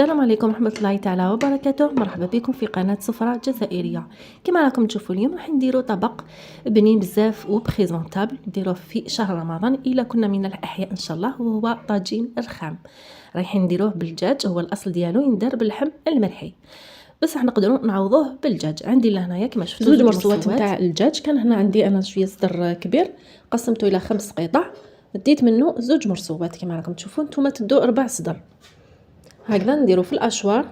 السلام عليكم ورحمة الله تعالى وبركاته. مرحبا بكم في قناة سفرة جزائرية. كما راكم تشوفوا اليوم راح نديرو طبق بنين بزاف وبريزونطابل نديروه في شهر رمضان الا كنا من الاحياء ان شاء الله، وهو طاجين الرخام. رايحين نديروه بالدجاج، هو الاصل ديالو يندار باللحم المرحي، بس راح نقدروا نعوضوه بالدجاج. عندي لهنايا كما شفتوا زوج مرصوات نتاع الدجاج. كان هنا عندي انا شويه صدر كبير، قسمته الى 5 قطع، ديت منه زوج مرصوات. كما راكم تشوفوا نتوما تدوا 4 صدر هكذا. نديرو في الاشوار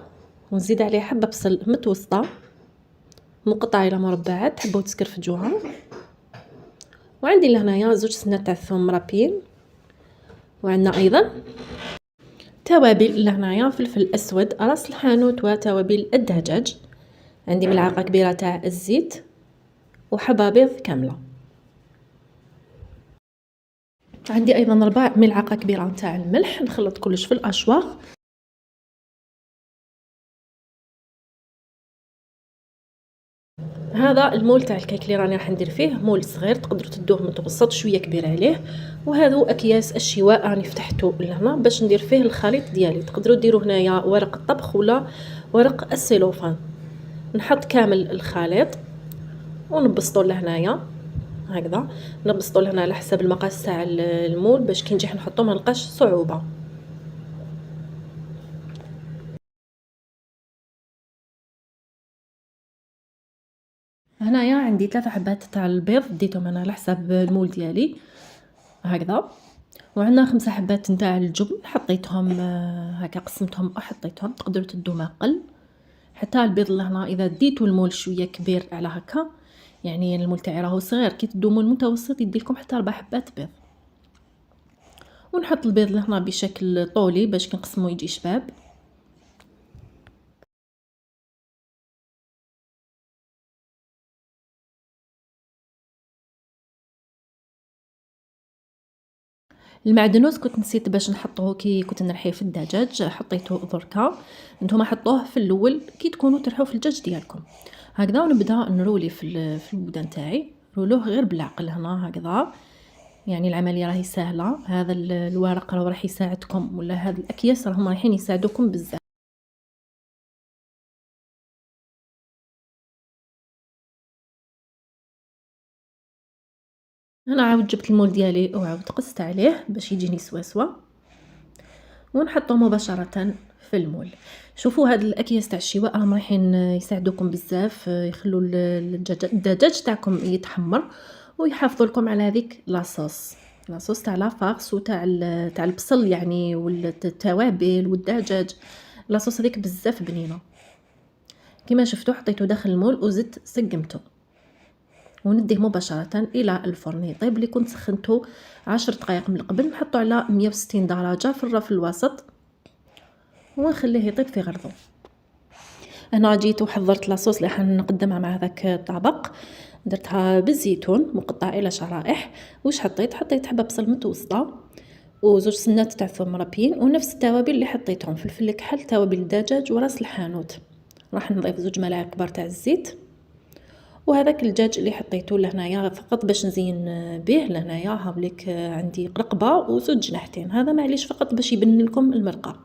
ونزيد عليه حبه بصل متوسطه مقطعه الى مربعات، تحبوا تسكرفجوها. وعندي لهنايا زوج سنات تاع الثوم مرابين، وعندنا ايضا توابل لهنايا فلفل اسود، راس الحانوت وتوابل الدجاج. عندي ملعقه كبيره تاع الزيت وحبه بيض كامله. عندي ايضا 4 ملعقه كبيره تاع الملح. نخلط كلش في الاشواغ. هذا المول تاع الكيك اللي راني راح ندير فيه، مول صغير تقدروا تدوه متوسط شويه كبير عليه. وهذو اكياس الشواء راني فتحته لهنا باش ندير فيه الخليط ديالي. تقدروا ديروا هنايا ورق الطبخ ولا ورق السيلوفان. نحط كامل الخليط ونبسطوا لهنايا هكذا. نبسطوا لهنا على حسب المقاس تاع المول باش كي نجي نحطو ما نلقاش صعوبه. هنايا عندي 3 حبات تاع البيض ديتهم انا على حسب المول ديالي هكذا. وعندنا 5 حبات نتاع الجبن حطيتهم هكا، قسمتهم وحطيتهم. تقدروا تدوا ما قل. حتى البيض لهنا اذا ديتوا المول شويه كبير على هكا، يعني المول تاعي راهو صغير، كي تدوا مول متوسط يديلكم حتى 4 حبات بيض. ونحط البيض لهنا بشكل طولي باش كي نقسمو يجي شباب. المعدنوس كنت نسيت باش نحطوه كي كنت نرحيه في الدجاج، حطيته دركا. نتوما حطوه في الاول كي تكونوا ترحوا في الدجاج ديالكم هكذا. ونبدا نرولي في البودان تاعي. رولوه غير بالعقل هنا هكذا، يعني العمليه راهي سهله. هذا الورق راح يساعدكم، ولا هاد الاكياس راهم رايحين يساعدوكم بزاف. انا عاود جبت المول ديالي وعاود قست عليه باش يجيني سواسوا، ونحطه مباشره في المول. شوفوا هاد الاكياس تاع الشواء راهم رايحين يساعدوكم بزاف، يخلوا الدجاج تاعكم يتحمر ويحافظوا لكم على هذيك لاصوص تاع لافارس وتاع تاع البصل يعني، والتوابل والدجاج. لاصوص هذيك بزاف بنينه. كما شفتوا حطيته داخل المول وزدت سقمته، ونديه مباشره الى الفرن يطيب. اللي كنت سخنته 10 دقائق من قبل، نحطه على 160 درجه في الرف الوسط ونخليه يطيب في غرضو. هنا جيت وحضرت لاصوص اللي حنقدمها مع هذاك الطبق. درتها بالزيتون مقطع الى شرائح. واش حطيت حبه بصل متوسطه وزوج سنات تاع ثوم مرابين، ونفس التوابل اللي حطيتهم، فلفل الكحل، توابل الدجاج، وراس الحانوت. راح نضيف زوج ملاعق كبار تاع الزيت. وهذاك الدجاج اللي حطيته لهنايا فقط باش نزين به. لهنايا هاوليك عندي قرقبه وزوج جناحتين، هذا معليش فقط باش يبن لكم المرقه.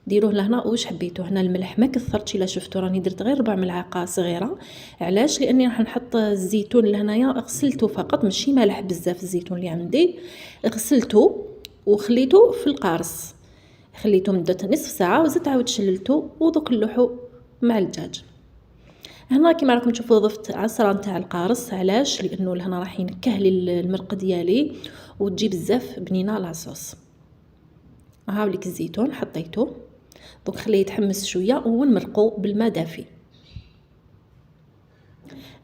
ديروه لهنا واش حبيتو. هنا الملح ما كثرتش، الا شفتوا راني درت غير 4 ملعقه صغيره. علاش؟ لاني راح نحط الزيتون لهنايا غسلته فقط، ماشي مالح بزاف. الزيتون اللي عندي غسلته وخليته في القارص، خليته مده نصف ساعه وزدت عاود شللته ودوك نلوحو مع الدجاج. هنا كما راكم تشوفوا ضفت عصره نتاع القارص. علاش؟ لانه لهنا راح ينكه لي المرق ديالي وتجي بزاف بنينه لاصوص. هاوليك الزيتون حطيته، دونك خليه يتحمس شويه ونمرقوا بالماء دافي.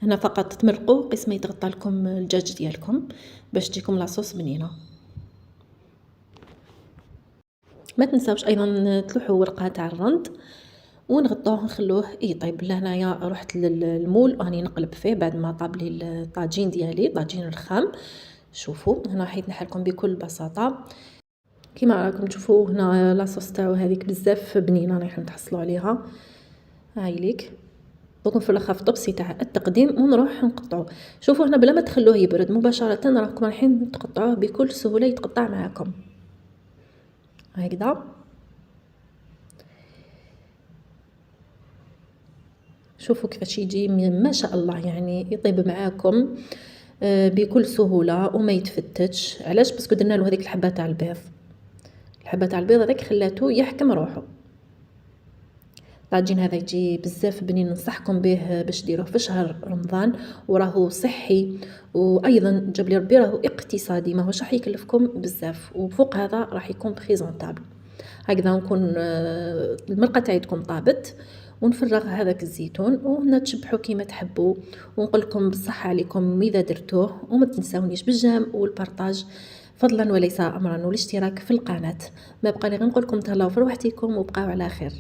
هنا فقط تمرقوا قسم يتغطى لكم الدجاج ديالكم باش تجيكم لاصوص بنينه. ما تنساوش ايضا تلوحوا ورقه تاع الرند ونغطوه نخلوه يطيب. لهنايا رحت للمول راني نقلب فيه بعد ما طاب لي الطاجين ديالي، طاجين الرخام. شوفوا هنا حيت نحلكم بكل بساطه. كما راكم تشوفوا هنا لاصوص تاعو هذيك بزاف بنينه راح نتحصلوا عليها. هاي ليك. دونك في الاخر في الطبسي تاع التقديم ونروح نقطعوه. شوفوا هنا بلا ما تخلوه يبرد مباشره راكم رايحين تقطعوه بكل سهوله، يتقطع معكم هكذا. شوفوا كيفاش يجي ما شاء الله، يعني يطيب معاكم بكل سهوله وما يتفتتش. علاش؟ باسكو درنا له هذيك الحبه تاع البيض، الحبه تاع البيض هذاك خلاتو يحكم روحه. الطاجين هذا يجي بزاف بنين، ننصحكم به باش ديروه في شهر رمضان، وراهو صحي، وايضا جاب لي ربي راهو اقتصادي، ماهوش راح يكلفكم بزاف، وفوق هذا راح يكون بريزونطابل. هكذا نكون المرقه تاعتكم طابت، ونفرغ هذاك الزيتون وهنا تشبحوا كيما تحبوا، ونقول لكم بالصحه عليكم اذا درتوه، وما تنساونيش بالجيم والبارطاج فضلا وليس امرا، والاشتراك في القناه. ما بقى لي غير نقول لكم تهلاو في روحتكم وبقاو على خير.